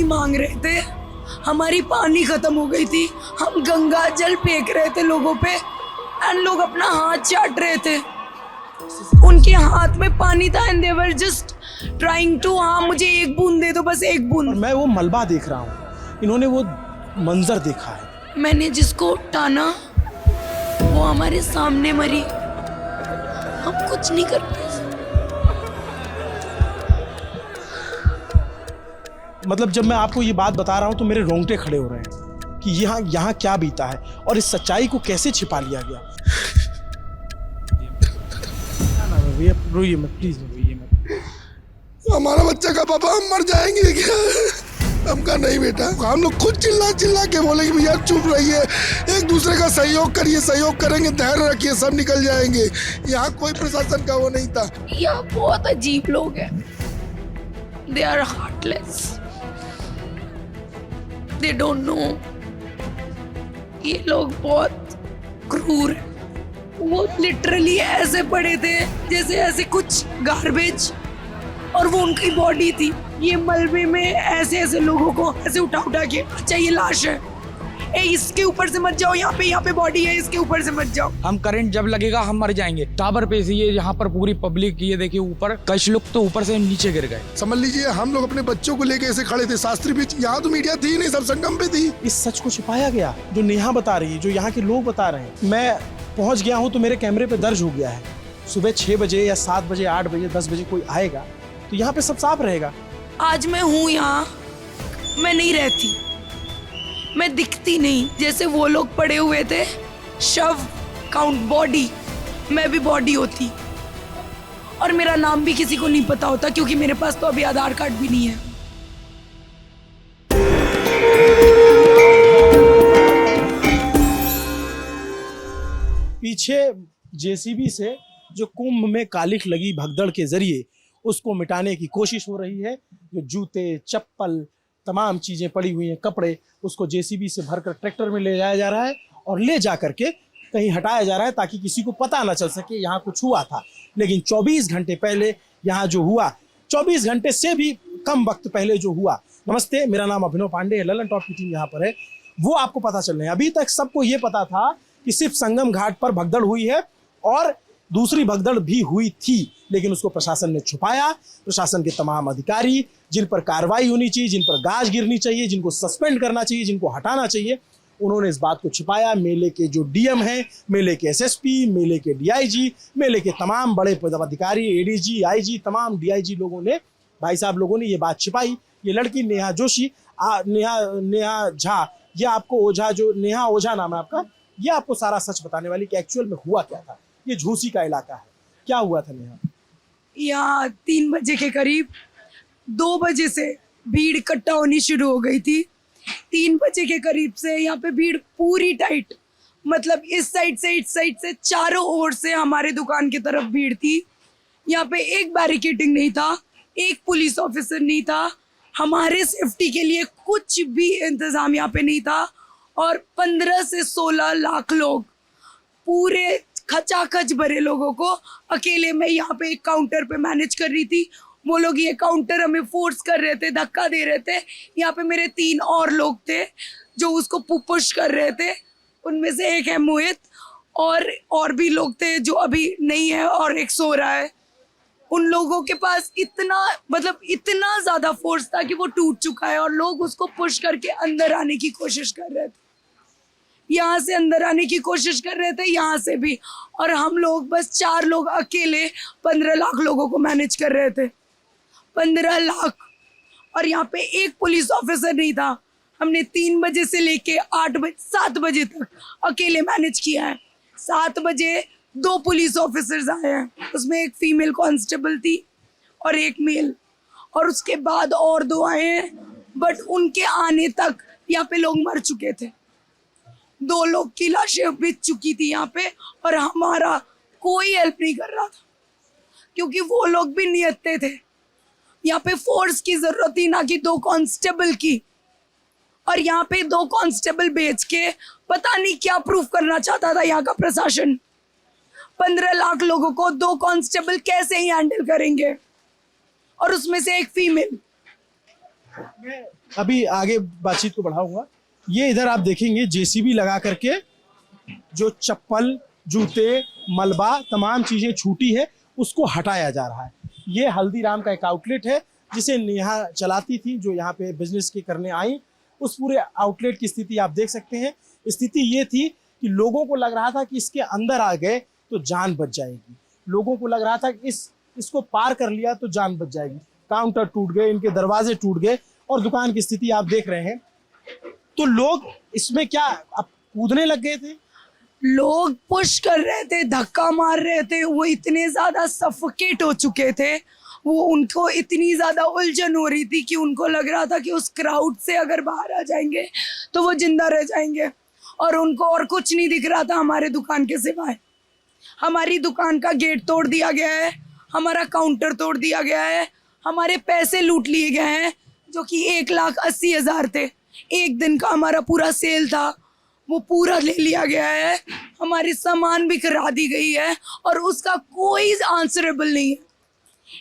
पानी मांग रहे थे, हमारी पानी खत्म हो गई थी, हम गंगा जल फेंक रहे थे लोगों पे एंड लोग अपना हाथ चाट रहे थे, उनके हाथ में पानी था and they were just trying to, हाँ मुझे एक बूंद दे दो, बस एक बूंद। मैं वो मलबा देख रहा हूँ, इन्होंने वो मंजर देखा है। मैंने जिसको टाना वो हमारे सामने मरी, हम कुछ नहीं कर पाए। मतलब जब मैं आपको ये बात बता रहा हूँ तो मेरे रोंगटे खड़े हो रहे हैं कि यहाँ क्या बीता है और इस सच्चाई को कैसे छिपा लिया गया। रोइए मत प्लीज, रोइए मत। हमारा बच्चा का पापा हम मर जाएंगे क्या? हमका नहीं बेटा, हम लोग खुद चिल्ला चिल्ला के बोले कि भैया चुप रहिए, एक दूसरे का सहयोग करिए, सहयोग करेंगे, धैर्य रखिए, सब निकल जाएंगे। यहाँ कोई प्रशासन का वो नहीं था। यहाँ बहुत अजीब लोग हैं, they are heartless, they don't know. ये लोग बहुत क्रूर हैं। वो लिटरली ऐसे पड़े थे जैसे ऐसे कुछ गार्बेज, और वो उनकी बॉडी थी। ये मलबे में ऐसे ऐसे लोगों को ऐसे उठा उठा के, अच्छा ये लाश है, ए इसके ऊपर से मत जाओ, यहाँ पे बॉडी है, इसके ऊपर से मत जाओ। हम करंट जब लगेगा हम मर जाएंगे। टावर पे से ये यहाँ पर पूरी पब्लिक, ये देखिए ऊपर कुछ लोग तो ऊपर से नीचे गिर गए। समझ लीजिए हम लोग अपने बच्चों को लेके ऐसे खड़े थे, शास्त्री भी यहाँ तो मीडिया थी नहीं, सब संगम पे थी। इस सच को छिपाया गया जो नेहा बता रही है, जो यहाँ के लोग बता रहे हैं। मैं पहुँच गया हूँ तो मेरे कैमरे पे दर्ज हो गया है। सुबह 6 बजे या 7 बजे, 8 बजे, 10 बजे कोई आएगा तो यहाँ पे सब साफ रहेगा। आज मैं हूँ यहाँ, मैं नहीं रहती, मैं दिखती नहीं। जैसे वो लोग पड़े हुए थे शव काउंट बॉडी, मैं भी बॉडी होती, और मेरा नाम भी किसी को नहीं पता होता क्योंकि मेरे पास तो अभी आधार कार्ड भी नहीं है। पीछे जेसीबी से जो कुंभ में कालिख लगी भगदड़ के जरिए उसको मिटाने की कोशिश हो रही है। जो जूते, चप्पल, तमाम चीजें पड़ी हुई हैं, कपड़े, उसको जेसीबी से भरकर ट्रैक्टर में ले जाया जा रहा है और ले जा करके कहीं हटाया जा रहा है ताकि किसी को पता ना चल सके यहाँ कुछ हुआ था। लेकिन 24 घंटे पहले यहाँ जो हुआ, 24 घंटे से भी कम वक्त पहले जो हुआ, नमस्ते, मेरा नाम अभिनव पांडे है, ललन टॉप की टीम यहाँ पर है, वो आपको पता चल रहे हैं। अभी तक सबको ये पता था कि सिर्फ संगम घाट पर भगदड़ हुई है और दूसरी भगदड़ भी हुई थी, लेकिन उसको प्रशासन ने छुपाया। प्रशासन के तमाम अधिकारी जिन पर कार्रवाई होनी चाहिए, जिन पर गाज गिरनी चाहिए, जिनको सस्पेंड करना चाहिए, जिनको हटाना चाहिए, उन्होंने इस बात को छिपाया। मेले के जो डीएम हैं, मेले के एसएसपी, मेले के डीआईजी, मेले के तमाम बड़े पदाधिकारी, एडीजी, आईजी, तमाम डीआईजी लोगों ने, भाई साहब लोगों ने ये बात छिपाई। ये लड़की नेहा जोशी, नेहा झा, ये आपको ओझा, जो नेहा ओझा नाम है आपका, ये आपको सारा सच बताने वाली कि एक्चुअल में हुआ क्या था। ये झूसी का इलाका है, क्या हुआ था नेहा? यहाँ 3 बजे के करीब 2 बजे से भीड़ इकट्ठा होनी शुरू हो गई थी। 3 बजे के करीब से यहाँ पे भीड़ पूरी टाइट, मतलब इस साइड से, इस साइड से, चारों ओर से हमारे दुकान की तरफ भीड़ थी। यहाँ पे एक बैरिकेडिंग नहीं था, एक पुलिस ऑफिसर नहीं था, हमारे सेफ्टी के लिए कुछ भी इंतजाम यहाँ पे नहीं था। और 15 से 16 लाख लोग, पूरे खचाखच भरे लोगों को अकेले मैं यहाँ पे एक काउंटर पे मैनेज कर रही थी। वो लोग ये काउंटर हमें फोर्स कर रहे थे, धक्का दे रहे थे। यहाँ पे मेरे 3 और लोग थे जो उसको पुश कर रहे थे, उनमें से एक है मोहित, और भी लोग थे जो अभी नहीं है और एक सो रहा है। उन लोगों के पास इतना, मतलब इतना ज्यादा फोर्स था कि वो टूट चुका है और लोग उसको पुश करके अंदर आने की कोशिश कर रहे थे। यहाँ से अंदर आने की कोशिश कर रहे थे, यहाँ से भी, और हम लोग बस 4 लोग अकेले 15 लाख लोगों को मैनेज कर रहे थे। 15 लाख, और यहाँ पे एक पुलिस ऑफिसर नहीं था। हमने 3 बजे से लेके 7 बजे तक अकेले मैनेज किया है। 7 बजे 2 पुलिस ऑफिसर्स आए हैं, उसमें एक फीमेल कांस्टेबल थी और एक मेल, और उसके बाद और 2 आए हैं, बट उनके आने तक यहाँ पे लोग मर चुके थे। 2 लोग की लाशें बिछ चुकी थी यहाँ पे, और हमारा कोई हेल्प नहीं कर रहा था क्योंकि वो लोग भी नियत्ते थे। यहाँ पे फोर्स की जरूरत थी, ना कि 2 कांस्टेबल की। और यहाँ पे 2 कांस्टेबल बेच के पता नहीं क्या प्रूफ करना चाहता था यहाँ का प्रशासन। 15 लाख लोगों को 2 कांस्टेबल कैसे ही हैंडल करेंगे, और उसमें से एक फीमेल। मैं अभी आगे बातचीत को बढ़ाऊंगा। ये इधर आप देखेंगे जेसीबी लगा करके जो चप्पल, जूते, मलबा, तमाम चीजें छूटी है उसको हटाया जा रहा है। ये हल्दीराम का एक आउटलेट है जिसे नेहा चलाती थी, जो यहाँ पे बिजनेस के करने आई। उस पूरे आउटलेट की स्थिति आप देख सकते हैं। स्थिति ये थी कि लोगों को लग रहा था कि इसके अंदर आ गए तो जान बच जाएगी। लोगों को लग रहा था कि इसको पार कर लिया तो जान बच जाएगी। काउंटर टूट गए, इनके दरवाजे टूट गए और दुकान की स्थिति आप देख रहे हैं। तो लोग इसमें क्या अब कूदने लग गए थे, लोग पुश कर रहे थे, धक्का मार रहे थे। वो इतने ज्यादा सफोकेट हो चुके थे, वो उनको इतनी ज्यादा उलझन हो रही थी कि उनको लग रहा था कि उस क्राउड से अगर बाहर आ जाएंगे तो वो जिंदा रह जाएंगे। और उनको और कुछ नहीं दिख रहा था हमारे दुकान के सिवाय। हमारी दुकान का गेट तोड़ दिया गया है, हमारा काउंटर तोड़ दिया गया है, हमारे पैसे लूट लिए गए हैं जो कि 1,80,000 थे। एक दिन का हमारा पूरा सेल था, वो पूरा ले लिया गया है। हमारी सामान भी करा दी गई है और उसका कोई आंसरेबल नहीं है।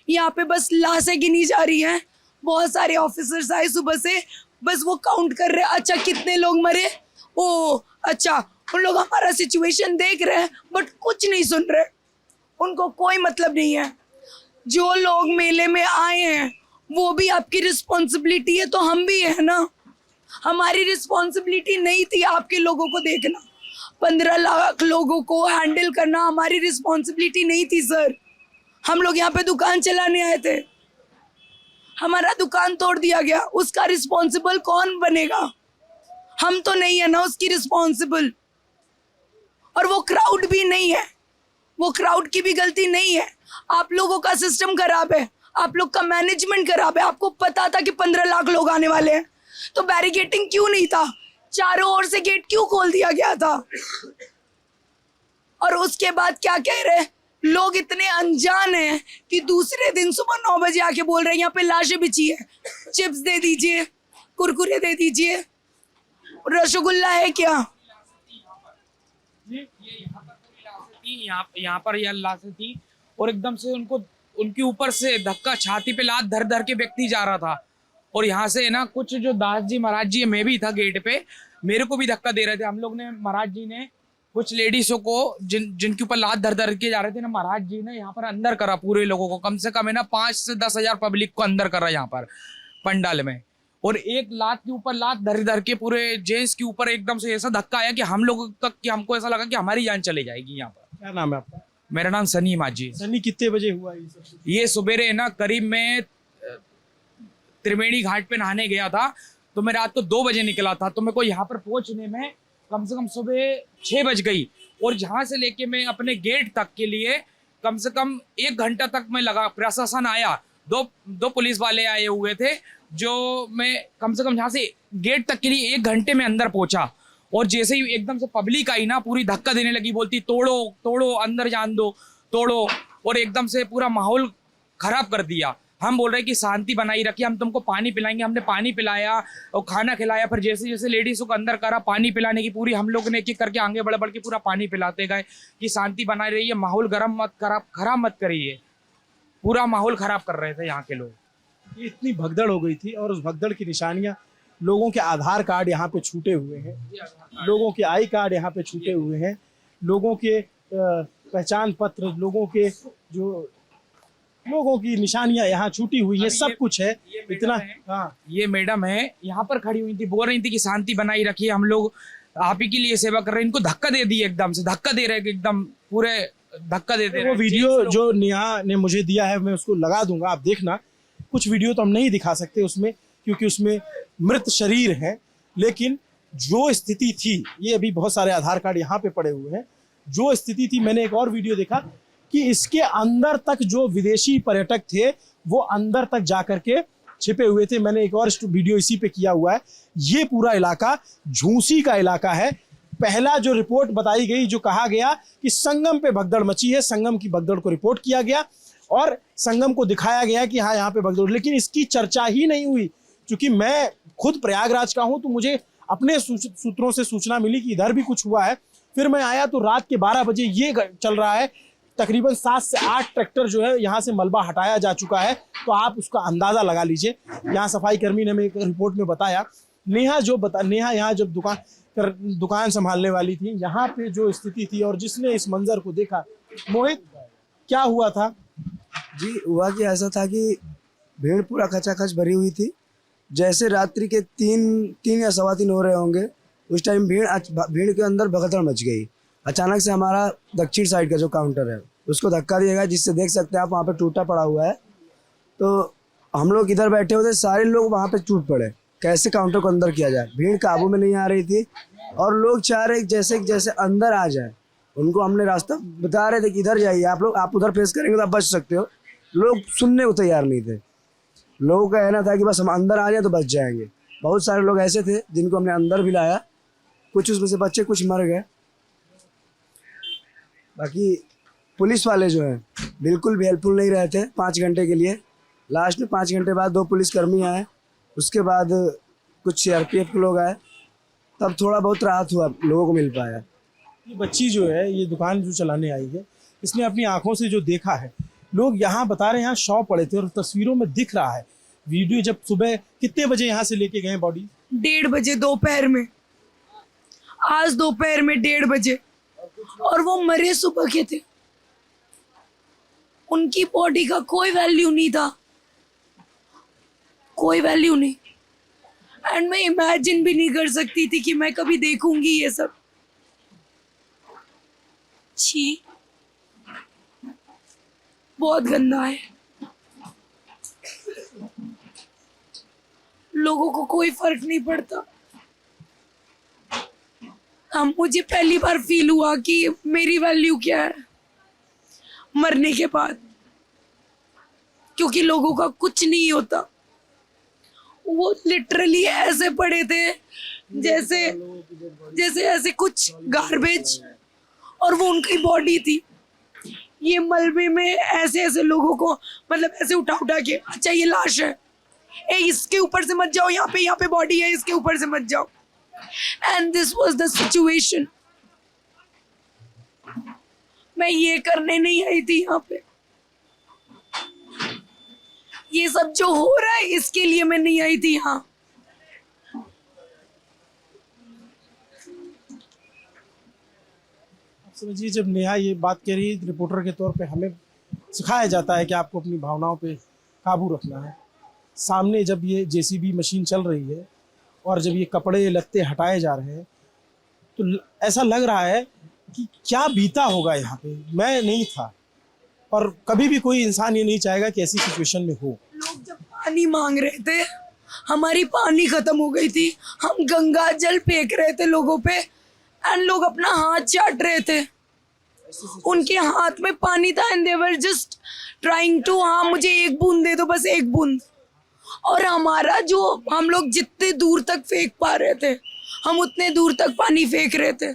यहाँ पे बस लाशें गिनी जा रही हैं। बहुत सारे ऑफिसर्स आए सुबह से, बस वो काउंट कर रहे हैं, अच्छा कितने लोग मरे, ओ अच्छा। उन लोग हमारा सिचुएशन देख रहे हैं बट कुछ नहीं सुन रहे, उनको कोई मतलब नहीं है। जो लोग मेले में आए हैं वो भी आपकी रिस्पॉन्सिबिलिटी है, तो हम भी है ना। हमारी रिस्पॉन्सिबिलिटी नहीं थी आपके लोगों को देखना, 15 लाख लोगों को हैंडल करना हमारी रिस्पॉन्सिबिलिटी नहीं थी सर। हम लोग यहाँ पे दुकान चलाने आए थे, हमारा दुकान तोड़ दिया गया, उसका रिस्पॉन्सिबल कौन बनेगा? हम तो नहीं है ना उसकी रिस्पॉन्सिबल। और वो क्राउड भी नहीं है, वो क्राउड की भी गलती नहीं है। आप लोगों का सिस्टम खराब है, आप लोग का मैनेजमेंट खराब है। आपको पता था कि 15 लाख लोग आने वाले हैं, तो बैरिकेटिंग क्यों नहीं था? चारों ओर से गेट क्यों खोल दिया गया था? और उसके बाद क्या कह रहे हैं लोग, इतने अनजान हैं कि दूसरे दिन सुबह 9 बजे आके बोल रहे हैं यहाँ पे लाशें बिछी है, चिप्स दे दीजिए, कुरकुरे दे दीजिए, रसगुल्ला है क्या? यहाँ पर यह लाशें थी और एकदम से उनके ऊपर से धक्का, छाती पे लात धर धर के व्यक्ति जा रहा था। और यहाँ से ना कुछ जो दास जी महाराज जी, मैं भी था गेट पे, मेरे को भी धक्का दे रहे थे। हम लोग ने, महाराज जी ने कुछ लेडीजों को जिनके ऊपर लात धर धर के जा रहे थे ना, महाराज जी ने यहाँ पर अंदर करा पूरे लोगों को। कम से कम है ना 5 से 10 हजार पब्लिक को अंदर करा यहाँ पर पंडाल में। और एक लात के ऊपर लात धर धर के पूरे जेंट्स के ऊपर एकदम से ऐसा धक्का आया कि हम लोगों तक, कि हमको ऐसा लगा कि हमारी जान चली जाएगी यहाँ पर। क्या नाम है आपका? मेरा नाम सनी माझी। सनी, कितने बजे हुआ ये सब? ये सुबेरे ना करीब मैं त्रिवेणी घाट पे नहाने गया था, तो मैं रात को 2 बजे निकला था। तो मेरे को यहाँ पर पहुंचने में कम से कम सुबह 6 बज गई। और जहाँ से लेके मैं अपने गेट तक के लिए कम से कम 1 घंटा तक मैं लगा। प्रशासन आया, दो पुलिस वाले आए हुए थे, जो मैं कम से कम यहाँ से गेट तक के लिए 1 घंटे में अंदर पहुंचा। और जैसे ही एकदम से पब्लिक आई ना, पूरी धक्का देने लगी, बोलती तोड़ो तोड़ो, अंदर जान दो, तोड़ो। और एकदम से पूरा माहौल खराब कर दिया। हम बोल रहे हैं कि शांति बनाई रखिए, हम तुमको पानी पिलाएंगे। हमने पानी पिलाया और खाना खिलाया। फिर जैसे जैसे लेडीज़ों को अंदर करा पानी पिलाने की, पूरी हम लोग ने एक एक करके आगे बढ़ बढ़ के पूरा पानी पिलाते गए कि शांति बनाई रहिए, माहौल गर्म मत खराब मत करिए। पूरा माहौल खराब कर रहे थे यहाँ के लोग। ये इतनी भगदड़ हो गई थी और उस भगदड़ की निशानियां, लोगों के आधार कार्ड यहाँ पे छूटे हुए हैं, लोगों के आई कार्ड यहाँ पे छूटे हुए हैं, लोगों के पहचान पत्र, लोगों की निशानियां यहाँ छूटी हुई है, सब कुछ है। इतना हाँ, ये मैडम है यहाँ पर खड़ी हुई थी, बोल रही थी कि शांति बनाई रखिए, हम लोग आप ही के लिए सेवा कर रहे हैं। इनको धक्का दे दिए, एकदम से धक्का दे रहे हैं, एकदम पूरे धक्का देते रहे। वो वीडियो जो नेहा ने मुझे दिया है मैं उसको लगा दूंगा, आप देखना। कुछ वीडियो तो हम नहीं दिखा सकते उसमें, क्योंकि उसमें मृत शरीर है, लेकिन जो स्थिति थी, ये अभी बहुत सारे आधार कार्ड यहाँ पे पड़े हुए हैं, जो स्थिति थी, मैंने एक और वीडियो देखा कि इसके अंदर तक जो विदेशी पर्यटक थे वो अंदर तक जाकर के छिपे हुए थे। मैंने एक और वीडियो इसी पे किया हुआ है। ये पूरा इलाका झूसी का इलाका है। पहला जो रिपोर्ट बताई गई, जो कहा गया कि संगम पे भगदड़ मची है, संगम की भगदड़ को रिपोर्ट किया गया और संगम को दिखाया गया कि हाँ यहाँ पे भगदड़, लेकिन इसकी चर्चा ही नहीं हुई। क्योंकि मैं खुद प्रयागराज का हूँ, तो मुझे अपने सूत्रों से सूचना मिली कि इधर भी कुछ हुआ है। फिर मैं आया तो रात के 12 बजे ये चल रहा है, तकरीबन 7 से 8 ट्रैक्टर जो है यहाँ से मलबा हटाया जा चुका है। तो आप उसका अंदाज़ा लगा लीजिए। यहाँ सफाई कर्मी ने हमें एक रिपोर्ट में बताया, नेहा यहाँ जब दुकान संभालने वाली थी, यहाँ पे जो स्थिति थी और जिसने इस मंजर को देखा, मोहित क्या हुआ था? जी हुआ कि ऐसा था कि भीड़ पूरा खचाखच भरी हुई थी। जैसे रात्रि के 3 या 3:15 हो रहे होंगे, उस टाइम भीड़ के अंदर भगदड़ मच गई। अचानक से हमारा दक्षिण साइड का जो काउंटर है उसको धक्का दिया गया, जिससे देख सकते हैं आप वहाँ पे टूटा पड़ा हुआ है। तो हम लोग इधर बैठे हुए थे, सारे लोग वहाँ पे टूट पड़े। कैसे काउंटर को अंदर किया जाए, भीड़ काबू में नहीं आ रही थी और लोग चाह रहे जैसे अंदर आ जाए। उनको हमने रास्ता बता रहे थे कि इधर जाइए आप लोग, आप उधर फेस करेंगे तो आप बच सकते हो। लोग सुनने को तैयार नहीं थे। लोगों का कहना था कि बस हम अंदर आ जाए तो बच जाएंगे। बहुत सारे लोग ऐसे थे जिनको हमने अंदर भी लाया, कुछ उसमें से बच्चे, कुछ मर गए। बाकी पुलिस वाले जो हैं बिल्कुल भी हेल्पफुल नहीं रहे थे 5 घंटे के लिए। लास्ट में 5 घंटे बाद 2 पुलिसकर्मी आए, उसके बाद कुछ CRPF के लोग आए, तब थोड़ा बहुत राहत हुआ, लोगों को मिल पाया। ये बच्ची जो है, ये दुकान जो चलाने आई है, इसने अपनी आंखों से जो देखा है, लोग यहाँ बता रहे हैं यहाँ शव पड़े थे और तस्वीरों में दिख रहा है। वीडियो जब सुबह कितने बजे यहाँ से लेके गए बॉडी? 1:30 बजे दोपहर में, आज दोपहर में 1:30 बजे, और वो मरे सुबह के थे। उनकी बॉडी का कोई वैल्यू नहीं था, कोई वैल्यू नहीं। एंड मैं इमेजिन भी नहीं कर सकती थी कि मैं कभी देखूंगी ये सब। छी, बहुत गंदा है। लोगों को कोई फर्क नहीं पड़ता। मुझे पहली बार फील हुआ कि मेरी वैल्यू क्या है मरने के बाद, क्योंकि लोगों का कुछ नहीं होता। वो लिटरली ऐसे पड़े थे जैसे ऐसे कुछ गार्बेज, और वो उनकी बॉडी थी। ये मलबे में ऐसे लोगों को मतलब ऐसे उठा के, अच्छा ये लाश है, इसके ऊपर से मत जाओ, यहाँ पे बॉडी है, इसके ऊपर से मत जाओ। And this was the situation. मैं ये करने नहीं आई थी यहाँ पे। ये सब जो हो रहा है इसके लिए मैं नहीं आई थी यहाँ। समझिए, जब नेहा ये बात कह रही है, रिपोर्टर के तौर पे हमें सिखाया जाता है कि आपको अपनी भावनाओं पे काबू रखना है। सामने जब ये JCB मशीन चल रही है और जब ये कपड़े लत्ते हटाए जा रहे हैं, तो ऐसा लग रहा है कि क्या बीता होगा यहाँ पे। मैं नहीं था, और कभी भी कोई इंसान ये नहीं चाहेगा कि ऐसी सिचुएशन में हो। लोग जब पानी मांग रहे थे, हमारी पानी खत्म हो गई थी, हम गंगा जल फेंक रहे थे लोगों पे, एंड लोग अपना हाथ चाट रहे थे। उनके हाथ में पानी था and they were just trying to, हाँ मुझे एक बूंद दे दो, बस एक बूंद। और हमारा जो, हम लोग जितने दूर तक फेंक पा रहे थे हम उतने दूर तक पानी फेंक रहे थे।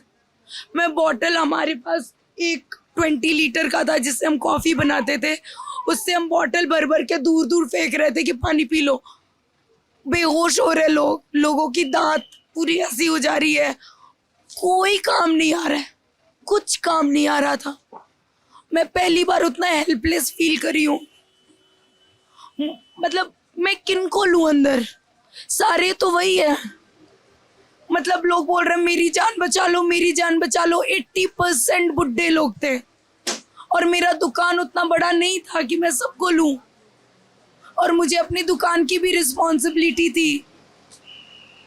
मैं बॉटल, हमारे पास एक 20 लीटर का था जिससे हम कॉफी बनाते थे, उससे हम बॉटल भर के दूर फेंक रहे थे कि पानी पी लो। बेहोश हो रहे लोग, लोगों की दांत पूरी हंसी हो जा रही है। कोई काम नहीं आ रहा है, कुछ काम नहीं आ रहा था। मैं पहली बार उतना हेल्पलेस फील करी हूँ। मतलब मैं किनको लूं अंदर, सारे तो वही है। मतलब लोग बोल रहे हैं मेरी जान बचा लो, मेरी जान बचा लो। 80% बुड्ढे लोग थे और मेरा दुकान उतना बड़ा नहीं था कि मैं सबको लूं, और मुझे अपनी दुकान की भी रिस्पॉन्सिबिलिटी थी।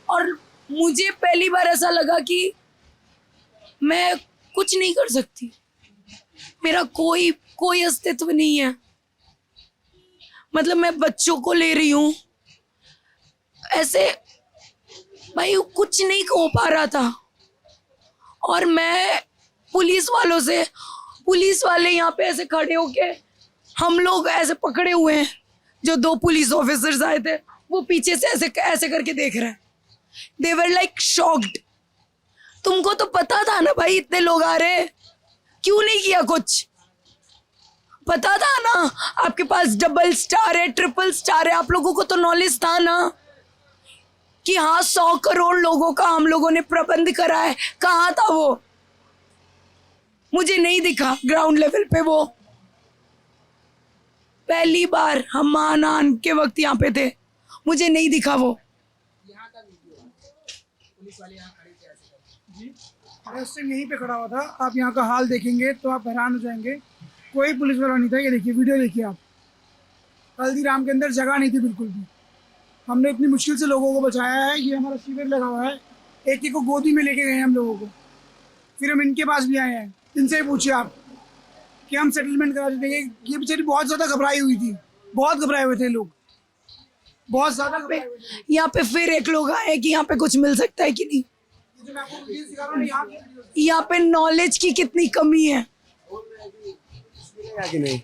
और मुझे पहली बार ऐसा लगा कि मैं कुछ नहीं कर सकती, मेरा कोई अस्तित्व नहीं है। मतलब मैं बच्चों को ले रही हूँ, ऐसे भाई कुछ नहीं हो पा रहा था। और मैं पुलिस वाले यहाँ पे ऐसे खड़े होके, हम लोग ऐसे पकड़े हुए हैं, जो 2 पुलिस ऑफिसर्स आए थे वो पीछे से ऐसे करके देख रहे हैं। दे वर लाइक शॉक्ड। तुमको तो पता था ना भाई इतने लोग आ रहे, क्यों नहीं किया कुछ? पता था ना आपके पास डबल स्टार है, ट्रिपल स्टार है, आप लोगों को तो नॉलेज था ना कि हाँ 100 करोड़ लोगों का हम लोगों ने प्रबंध करा है। कहाँ था वो? मुझे नहीं दिखा ग्राउंड लेवल पे वो। पहली बार हम महानान के वक्त यहाँ पे थे, मुझे नहीं दिखा वो। उस टाइम यहीं पे खड़ा हुआ था। आप यहाँ का हाल देखेंगे तो आप हैरान हो जाएंगे। कोई पुलिस वाला नहीं था। ये देखिए, वीडियो देखिए आप। हल्दीराम के अंदर जगह नहीं थी बिल्कुल भी। हमने इतनी मुश्किल से लोगों को बचाया है। ये हमारा शिविर लगा हुआ है, एक एक को गोदी में लेके गए हम लोगों को। फिर हम इनके पास भी आए हैं, इनसे पूछिए आप कि हम सेटलमेंट करा देते हैं। ये बेचारी बहुत ज़्यादा घबराई हुई थी, बहुत घबराए हुए थे लोग, बहुत ज़्यादा घबराए हुए थे। यहाँ पे फिर एक लोग आए कि यहाँ पे कुछ मिल सकता है कि नहीं। ये जो मैं आपको वीडियो सिखा रहा हूँ ना, यहाँ पे नॉलेज की कितनी कमी है। कि नहीं,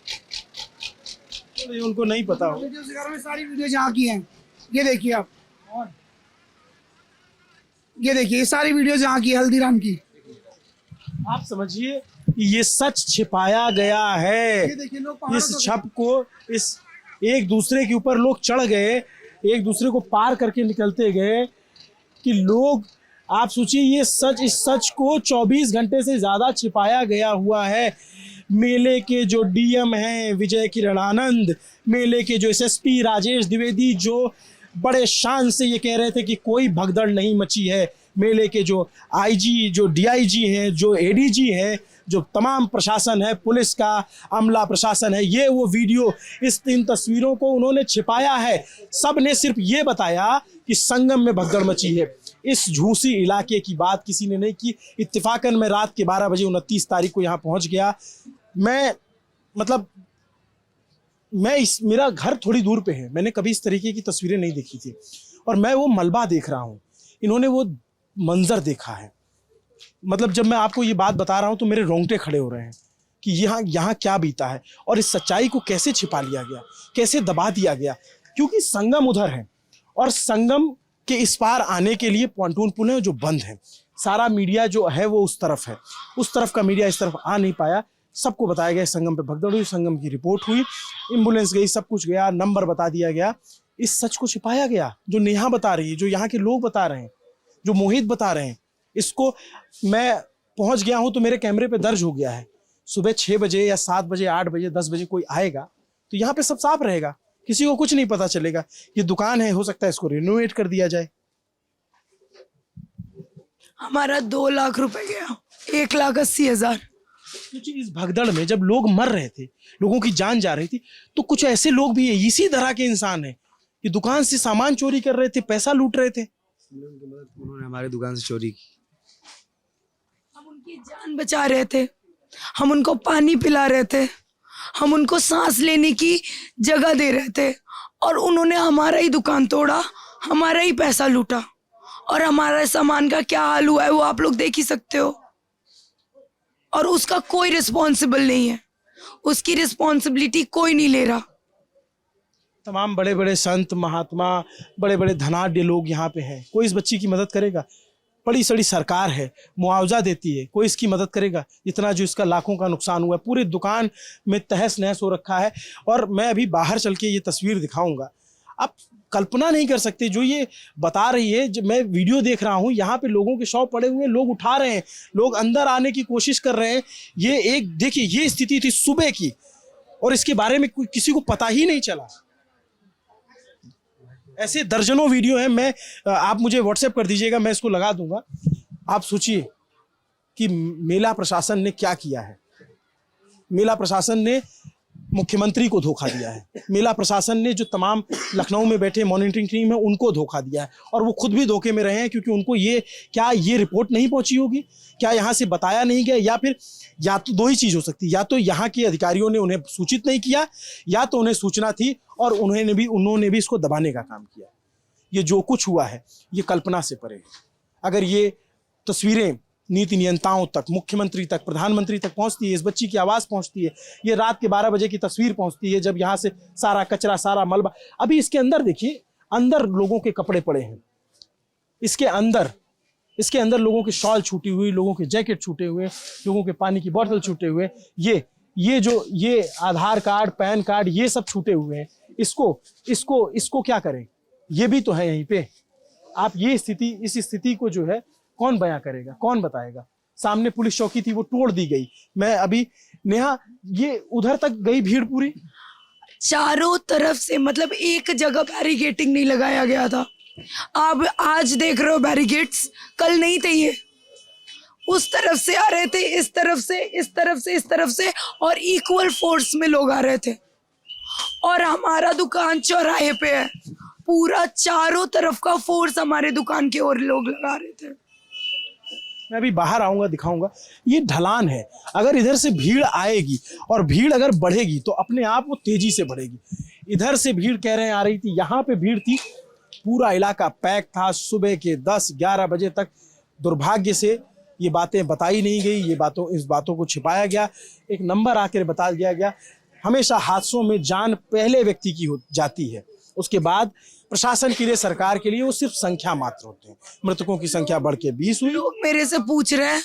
ये उनको नहीं पता हो। वीडियो सिखा रहा हूँ, सारी वीडियो जहाँ की हैं। ये देखिए आप, ये देखिए, ये सारी वीडियो जहाँ की है हल्दीराम की। आप समझिए कि ये सच छिपाया गया है। ये देखिए, लोग पहाड़ों इस पे- छप को, इस एक दूसरे के ऊपर लोग चढ़ गए, एक दूसरे को पार करके निकलते गए कि लोग, आप सोचिए ये सच, इस सच को 24 घंटे से ज़्यादा छिपाया गया हुआ है। मेले के जो डीएम हैं विजय किरण आनंद, मेले के जो एसएसपी राजेश द्विवेदी, जो बड़े शान से ये कह रहे थे कि कोई भगदड़ नहीं मची है। मेले के जो आईजी, जो डीआईजी हैं, जो एडीजी हैं, जो तमाम प्रशासन है, पुलिस का अमला प्रशासन है, ये वो वीडियो, इस 3 तस्वीरों को उन्होंने छिपाया है। सब ने सिर्फ ये बताया कि संगम में भगदड़ मची है। इस झूसी इलाके की बात किसी ने नहीं की। इत्तेफाकन मैं रात के 12 बजे 29 तारीख को यहाँ पहुँच गया। मेरा घर थोड़ी दूर पे है, मैंने कभी इस तरीके की तस्वीरें नहीं देखी थी, और मैं वो मलबा देख रहा हूँ, इन्होंने वो मंजर देखा है। मतलब जब मैं आपको ये बात बता रहा हूँ तो मेरे रोंगटे खड़े हो रहे हैं कि यहाँ क्या बीता है, और इस सच्चाई को कैसे छिपा लिया गया, कैसे दबा दिया गया। क्योंकि संगम उधर है, और संगम के इस पार आने के लिए पॉन्टून पुल है जो बंद है। सारा मीडिया जो है वो उस तरफ है, उस तरफ का मीडिया इस तरफ आ नहीं पाया। सबको बताया गया संगम पे भगदड़ हुई, संगम की रिपोर्ट हुई, एम्बुलेंस गई, सब कुछ गया, नंबर बता दिया गया। इस सच को छिपाया गया जो नेहा बता रही है, जो यहाँ के लोग बता रहे हैं, जो मोहित बता रहे हैं। इसको मैं पहुँच गया हूँ तो मेरे कैमरे पे दर्ज हो गया है। सुबह 6 बजे या 7 बजे, 8 बजे, 10 बजे कोई आएगा तो यहाँ पे सब साफ रहेगा, किसी को कुछ नहीं पता चलेगा। ये दुकान है, हो सकता है इसको रिनोवेट कर दिया जाए। हमारा 2 लाख रुपए गया, 1,80,000। क्योंकि इस भगदड़ में जब लोग मर रहे थे, लोगों की जान जा रही थी, तो कुछ ऐसे लोग भी है, इसी तरह के इंसान हैं कि दुकान से सामान चोरी कर रहे थे, पैसा लूट रहे थे। उन्होंने हमारी दुकान से चोरी की। हम उनकी जान बचा रहे थे, हम उनको पानी पिला रहे थे, हम उनको सांस लेने की जगह दे रहे थे, और उन्होंने हमारा ही दुकान तोड़ा, हमारा ही पैसा लूटा, और हमारा सामान का क्या हाल हुआ है वो आप लोग देख ही सकते हो। और उसका कोई रिस्पॉन्सिबल नहीं है, उसकी रिस्पॉन्सिबिलिटी कोई नहीं ले रहा। तमाम बड़े बड़े संत महात्मा, बड़े बड़े धनाढ्य लोग यहाँ पे हैं, कोई इस बच्ची की मदद करेगा? बड़ी सड़ी सरकार है, मुआवजा देती है, कोई इसकी मदद करेगा? इतना जो इसका लाखों का नुकसान हुआ है, पूरी दुकान में तहस नहस हो रखा है। और मैं अभी बाहर चल के ये तस्वीर दिखाऊंगा, आप कल्पना नहीं कर सकते जो ये बता रही है। जब मैं वीडियो देख रहा हूँ, यहाँ पे लोगों के शव पड़े हुए हैं, लोग उठा रहे हैं, लोग अंदर आने की कोशिश कर रहे हैं। ये एक देखिए, ये स्थिति थी सुबह की, और इसके बारे में किसी को पता ही नहीं चला। ऐसे दर्जनों वीडियो हैं, मैं आप मुझे व्हाट्सएप कर दीजिएगा, मैं इसको लगा दूंगा। आप सोचिए कि मेला प्रशासन ने क्या किया है। मेला प्रशासन ने मुख्यमंत्री को धोखा दिया है, मेला प्रशासन ने जो तमाम लखनऊ में बैठे मॉनिटरिंग टीम है उनको धोखा दिया है, और वो खुद भी धोखे में रहे हैं। क्योंकि उनको ये रिपोर्ट नहीं पहुंची होगी, क्या यहाँ से बताया नहीं गया, या फिर या तो 2 ही चीज़ हो सकती है, या तो यहाँ के अधिकारियों ने उन्हें सूचित नहीं किया, या तो उन्हें सूचना थी और उन्होंने भी इसको दबाने का काम किया। ये जो कुछ हुआ है ये कल्पना से परे है। अगर ये तस्वीरें नीति नियंताओं तक, मुख्यमंत्री तक, प्रधानमंत्री तक पहुंचती है, इस बच्ची की आवाज़ पहुंचती है, ये रात के 12 बजे की तस्वीर पहुंचती है जब यहाँ से सारा कचरा, सारा मलबा, अभी इसके अंदर देखिए, अंदर लोगों के कपड़े पड़े हैं, इसके अंदर लोगों के शॉल छूटी हुई, लोगों के जैकेट छूटे हुए, लोगों के पानी की बोतल छूटे हुए, ये आधार कार्ड, पैन कार्ड, ये सब छूटे हुए हैं। इसको क्या करें? ये भी तो है यहीं पे। आप इस स्थिति को जो है कौन बयां करेगा, कौन बताएगा? सामने पुलिस चौकी थी वो तोड़ दी गई। मैं अभी नेहा ये उधर तक गई भीड़ पूरी? चारों तरफ से, मतलब एक जगह बैरिकेटिंग नहीं लगाया गया था। आप आज देख रहे हो बैरिकेड्स, कल नहीं थे ये। उस तरफ से आ रहे थे, इस तरफ से, इस तरफ से, इस तरफ से, और इक्वल फोर्स में लोग आ रहे थे। और हमारा दुकान चौराहे पे है, पूरा चारों तरफ का फोर्स हमारे दुकान की ओर लोग लगा रहे थे। मैं अभी बाहर आऊंगा, दिखाऊंगा। ये ढलान है, अगर इधर से भीड़ आएगी और भीड़ अगर बढ़ेगी तो अपने आप वो तेजी से बढ़ेगी। इधर से भीड़ कह रहे हैं आ रही थी, यहाँ पे भीड़ थी, पूरा इलाका पैक था। सुबह के 10-11 बजे तक दुर्भाग्य से ये बातें बताई नहीं गई, इस बातों को छिपाया गया। एक नंबर आकर बता दिया गया। हमेशा हादसों में जान पहले व्यक्ति की हो जाती है, उसके बाद प्रशासन के लिए, सरकार के लिए वो सिर्फ संख्या मात्र होते हैं। मृतकों की संख्या बढ़ के 20 हुई। लोग मेरे से पूछ रहे हैं,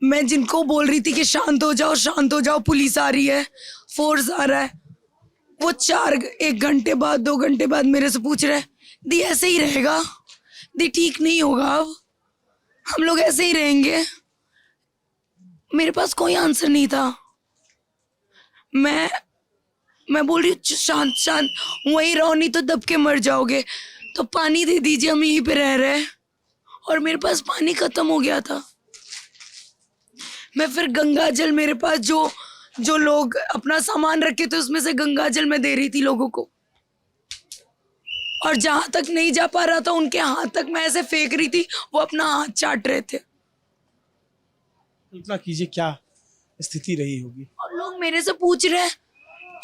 मैं जिनको बोल रही थी कि शांत हो जाओ, शांत हो जाओ, पुलिस आ रही है, फोर्स आ रहा है, वो 1 घंटे बाद, 2 घंटे बाद मेरे से पूछ रहे हैं, दी ऐसे ही रहेगा, दी ठीक नहीं होगा, अब हम लोग ऐसे ही रहेंगे। मेरे पास कोई आंसर नहीं था। मैं बोल रही हूँ शांत शांत, वहीं रहो नहीं तो दब के मर जाओगे, तो पानी दे दीजिए, हम यहीं पे रह रहे हैं। और मेरे पास पानी खत्म हो गया था। मैं फिर गंगा जल, मेरे पास जो लोग अपना सामान रखे थे उसमें से गंगा जल मैं दे रही थी लोगों को, और जहां तक नहीं जा पा रहा था उनके हाथ तक मैं ऐसे फेंक रही थी, वो अपना हाथ चाट रहे थे। कल्पना कीजिए क्या स्थिति रही होगी। और लोग मेरे से पूछ रहे हैं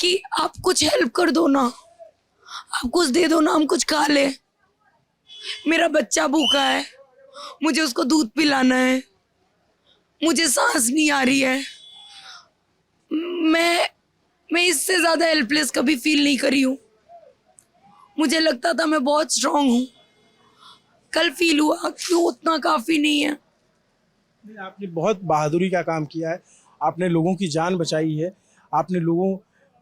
कि आप कुछ हेल्प कर दो ना, आप कुछ दे दो ना, हम कुछ खा ले। मेरा बच्चा भूखा है, मुझे उसको दूध पिलाना है, मुझे सांस नहीं आ रही है। मैं इससे ज्यादा हेल्पलेस कभी फील नहीं करी हूँ। मुझे लगता था मैं बहुत स्ट्रांग हूँ, कल फील हुआ कि उतना काफी नहीं है। आपने बहुत बहादुरी का काम किया है, आपने लोगों की जान बचाई है, आपने लोगों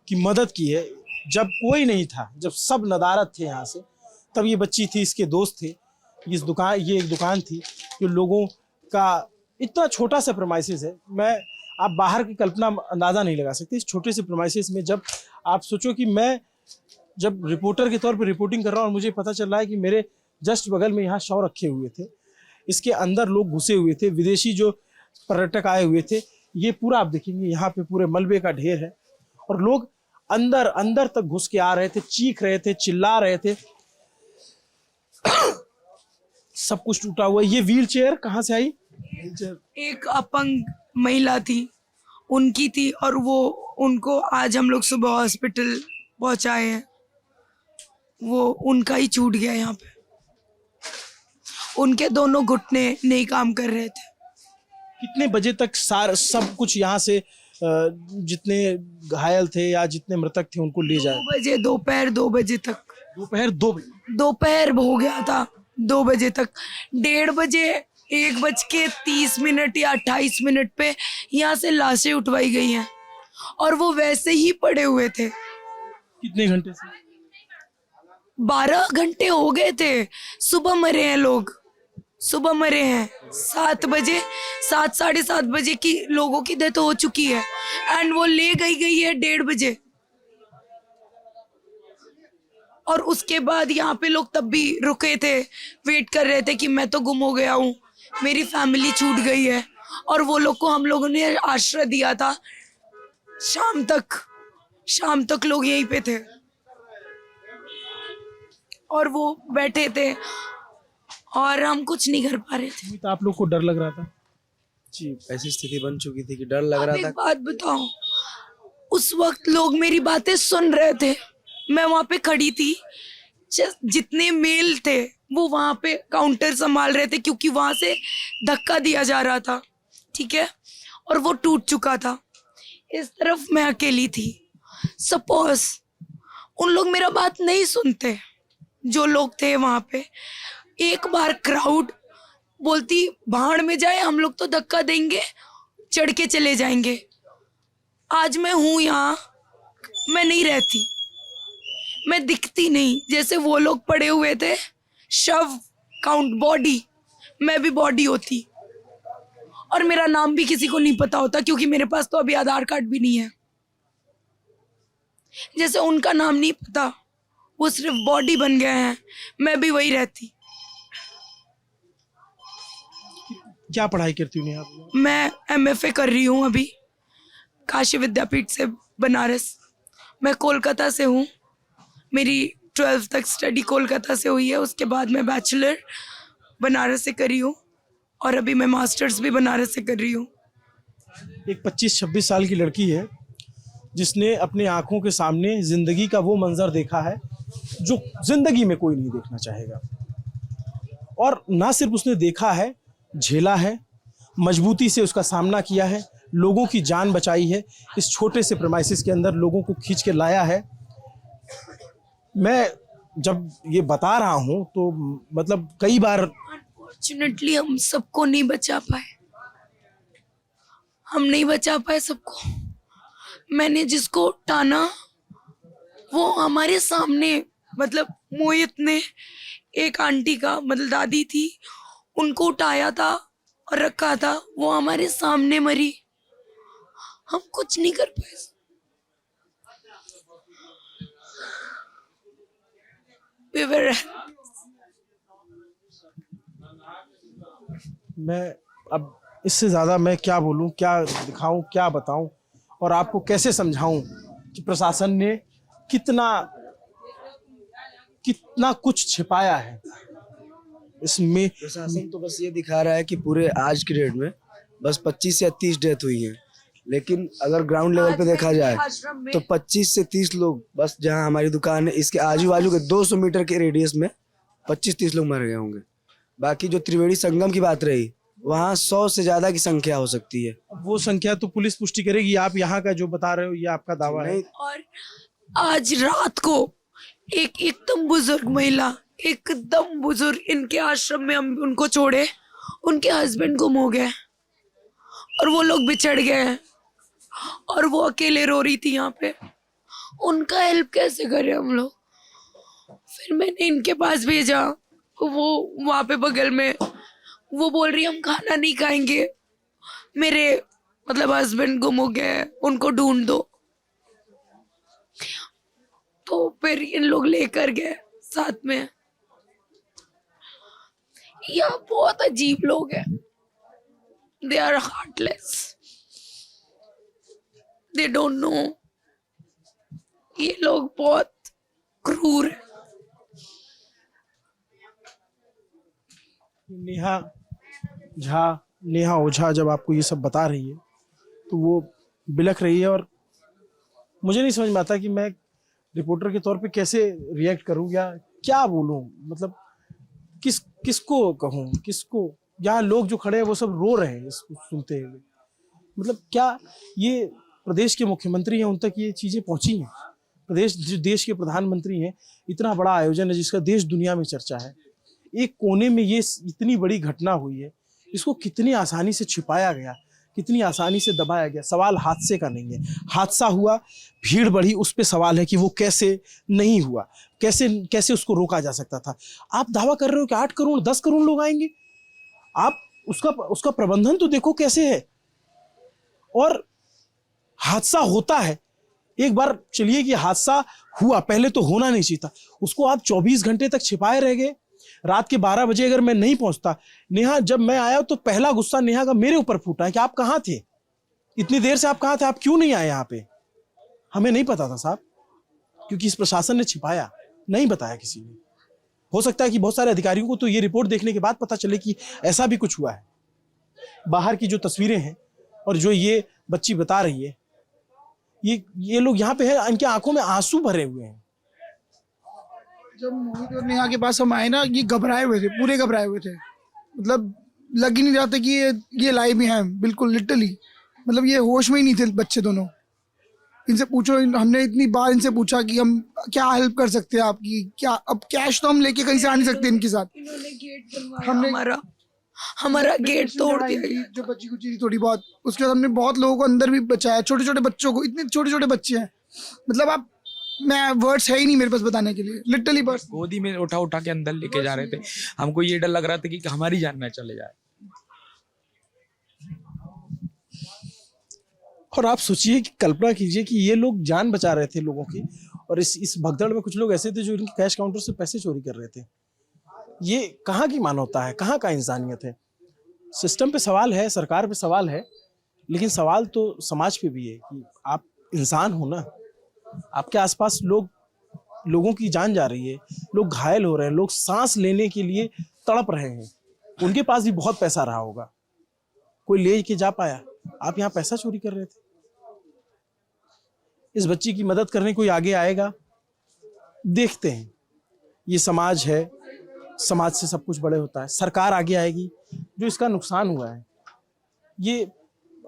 की मदद की है। जब कोई नहीं था, जब सब नदारत थे यहाँ से, तब ये बच्ची थी, इसके दोस्त थे, ये एक दुकान थी जो लोगों का इतना छोटा सा प्रेमाइसिस है। आप बाहर की कल्पना अंदाज़ा नहीं लगा सकते इस छोटे से प्रेमाइसिस में। जब आप सोचो कि मैं जब रिपोर्टर के तौर पर रिपोर्टिंग कर रहा हूँ और मुझे पता चल रहा है कि मेरे जस्ट बगल में यहाँ शव रखे हुए थे, इसके अंदर लोग घुसे हुए थे, विदेशी जो पर्यटक आए हुए थे, ये पूरा आप देखेंगे यहाँ पे पूरे मलबे का ढेर है, और लोग अंदर तक घुस के आ रहे थे, चीख रहे थे, चिल्ला रहे थे। सब कुछ टूटा हुआ। ये व्हील चेयर कहाँ से आई? एक अपंग महिला थी, उनकी थी, और वो उनको आज हम लोग सुबह हॉस्पिटल पहुंचाए हैं। वो उनका ही छूट गया यहाँ पे, उनके दोनों घुटने नहीं काम कर रहे थे। कितने बजे तक सब कुछ यहाँ से जितने घायल थे या जितने मृतक थे उनको ले जाए? 2 बजे, दोपहर 2 बजे तक। दोपहर 2 बजे? दोपहर हो गया था 2 बजे तक। 1:30 बजे 1:30 या 28 पे यहाँ से लाशें उठवाई गई हैं, और वो वैसे ही पड़े हुए थे। कितने घंटे से? 12 घंटे हो गए थे। सुबह मरे हैं लोग, सुबह मरे हैं। 7 बजे, 7 साढ़े 7 बजे की लोगों की डेथ हो चुकी है, एंड वो ले गई है 1:30 बजे। और उसके बाद यहाँ पे लोग तब भी रुके थे, वेट कर रहे थे कि मैं तो गुम हो गया हूँ, मेरी फैमिली छूट गई है। और वो लोग को हम लोगों ने आश्रय दिया था। शाम तक लोग यहीं पे थे और वो बैठे थे, और हम कुछ नहीं कर पा रहे थे। तो आप लोग को डर लग रहा था? जी, ऐसी स्थिति बन चुकी थी कि डर लग रहा था। एक बात बताओ, उस वक्त लोग मेरी बातें सुन रहे थे, मैं वहां पे खड़ी थी, जितने मेल थे वो वहां पे काउंटर संभाल रहे थे, क्योंकि वहां से धक्का दिया जा रहा था, ठीक है, और वो टूट चुका था। इस तरफ मैं अकेली थी। सपोज उन लोग मेरा बात नहीं सुनते, जो लोग थे वहां पे, एक बार क्राउड बोलती भाड़ में जाए, हम लोग तो धक्का देंगे, चढ़ के चले जाएंगे। आज मैं हूं यहाँ, मैं नहीं रहती, मैं दिखती नहीं। जैसे वो लोग पड़े हुए थे, शव काउंट बॉडी, मैं भी बॉडी होती, और मेरा नाम भी किसी को नहीं पता होता, क्योंकि मेरे पास तो अभी आधार कार्ड भी नहीं है। जैसे उनका नाम नहीं पता, वो सिर्फ बॉडी बन गए हैं, मैं भी वही रहती। क्या पढ़ाई करती हूँ आप? मैं MFA कर रही हूँ अभी काशी विद्यापीठ से, बनारस। मैं कोलकाता से हूँ, मेरी 12th तक स्टडी कोलकाता से हुई है। उसके बाद मैं बैचलर बनारस से करी हूँ और अभी मैं मास्टर्स भी बनारस से कर रही हूँ। एक 25-26 साल की लड़की है जिसने अपने आंखों के सामने जिंदगी का वो मंजर देखा है जो जिंदगी में कोई नहीं देखना चाहेगा। और ना सिर्फ उसने देखा है, झेला है, मजबूती से उसका सामना किया है, लोगों की जान बचाई है, इस छोटे से प्रेमाइसिस के अंदर लोगों को खींच के लाया है। मैं जब ये बता रहा हूँ तो मतलब कई बार अनफॉर्चुनेटली हम सबको नहीं बचा पाए, हम नहीं बचा पाए सबको। मैंने जिसको टाना वो हमारे सामने, मतलब मोहित ने एक आंटी का, मतलब दादी थी, उनको उठाया था और रखा था, वो हमारे सामने मरी, हम कुछ नहीं कर पाए। मैं अब इससे ज़्यादा मैं क्या बोलूं, क्या दिखाऊं, क्या बताऊं और आपको कैसे समझाऊं कि प्रशासन ने कितना कुछ छिपाया है इसमें। प्रशासन तो बस ये दिखा रहा है कि पूरे आज के डेट में बस 25 या 30 डेथ हुई हैं, लेकिन अगर ग्राउंड लेवल पे देखा जाए तो 25 से 30 लोग बस, जहां हमारी दुकान है इसके आजू बाजू के 200 मीटर के रेडियस में 25-30 लोग मर गए होंगे। बाकी जो त्रिवेणी संगम की बात रही, वहाँ 100 से ज्यादा की संख्या हो सकती है। वो संख्या तो पुलिस पुष्टि करेगी, आप यहाँ का जो बता रहे हो ये आपका दावा है। और आज रात को एक एकदम बुजुर्ग महिला, एकदम बुजुर्ग, इनके आश्रम में हम उनको छोड़े, उनके हस्बैंड गुम हो गए और वो लोग बिछड़ गए और वो अकेले रो रही थी यहाँ पे। उनका हेल्प कैसे करें हम लोग? फिर मैंने इनके पास भेजा, वो वहाँ पे बगल में, वो बोल रही हम खाना नहीं खाएंगे, मेरे मतलब हस्बैंड गुम हो गए, उनको ढूंढ दो। तो फिर इन लोग लेकर गए साथ में। यह बहुत अजीब लोग हैं, they are heartless, they don't know. ये लोग बहुत क्रूर हैं। नेहा ओझा जब आपको ये सब बता रही है तो वो बिलख रही है और मुझे नहीं समझ में आता कि मैं रिपोर्टर के तौर पे कैसे रिएक्ट करूं या क्या बोलूं। मतलब किसको कहूं, किसको। यहाँ लोग जो खड़े हैं वो सब रो रहे हैं इसको सुनते हुए। मतलब क्या ये प्रदेश के मुख्यमंत्री हैं, उन तक ये चीजें पहुंची हैं? जो देश के प्रधानमंत्री हैं, इतना बड़ा आयोजन है जिसका देश दुनिया में चर्चा है, एक कोने में ये इतनी बड़ी घटना हुई है, इसको कितनी आसानी से छिपाया गया, कितनी आसानी से दबाया गया। सवाल हादसे का नहीं है, हादसा हुआ, भीड़ बढ़ी, उस पे सवाल है कि वो कैसे नहीं हुआ, कैसे उसको रोका जा सकता था। आप दावा कर रहे हो कि 8 करोड़ 10 करोड़ लोग आएंगे, आप उसका प्रबंधन तो देखो कैसे है। और हादसा होता है एक बार, चलिए कि हादसा हुआ, पहले तो होना नहीं चाहिए था, उसको आप 24 घंटे तक छिपाए रह गए। रात के 12 बजे अगर मैं नहीं पहुंचता, नेहा, जब मैं आया तो पहला गुस्सा नेहा का मेरे ऊपर फूटा है कि आप कहाँ थे, इतनी देर से आप कहाँ थे, आप क्यों नहीं आए यहाँ पे? हमें नहीं पता था साहब, क्योंकि इस प्रशासन ने छिपाया, नहीं बताया किसी ने। हो सकता है कि बहुत सारे अधिकारियों को तो ये रिपोर्ट देखने के बाद पता चले कि ऐसा भी कुछ हुआ है। बाहर की जो तस्वीरें हैं और जो ये बच्ची बता रही है, ये लोग यहाँ पे है, इनके आंखों में आंसू भरे हुए हैं। जब मोहित और नेहा के पास हम आए ना, ये घबराए हुए थे, पूरे घबराए हुए थे। मतलब लग ही नहीं रहा था कि ये लाइव ही हैं, बिल्कुल लिटरली। मतलब ये होश में ही नहीं थे बच्चे दोनों। इनसे पूछो, हमने इतनी बार इनसे पूछा कि हम क्या हेल्प कर सकते हैं आपकी, क्या। अब कैश तो हम लेके कहीं से आ नहीं सकते इनके साथ। इन्होंने गेट बनवाया, हमारा गेट तोड़ दिया, जो बच्ची कुछ थी थोड़ी बहुत। उसके बाद हमने बहुत लोगों को अंदर भी बचाया, छोटे छोटे बच्चों को। इतने छोटे छोटे बच्चे हैं, मतलब मैं वर्ड्स है ही नहीं मेरे पास बताने के लिए, लिटरली। बस गोदी में उठा के अंदर लेके जा रहे थे, हमको ये डर लग रहा था कि हमारी जान ना चले जाए। और आप सोचिए कि कल्पना कीजिए कि ये लोग जान बचा रहे थे लोगों की, और इस भगदड़ में कुछ लोग ऐसे थे जो इनके कैश काउंटर से पैसे चोरी कर रहे थे। ये कहाँ की मानवता है, कहाँ का इंसानियत है? सिस्टम पे सवाल है, सरकार पे सवाल है, लेकिन सवाल तो समाज पे भी है कि आप इंसान हो ना। आपके आसपास लोगों की जान जा रही है, लोग घायल हो रहे हैं, लोग सांस लेने के लिए तड़प रहे हैं। उनके पास भी बहुत पैसा रहा होगा, कोई ले के जा पाया, आप यहाँ पैसा चोरी कर रहे थे। इस बच्ची की मदद करने कोई आगे आएगा? देखते हैं। ये समाज है, समाज से सब कुछ बड़े होता है। सरकार आगे आएगी। जो इसका नुकसान हुआ है, ये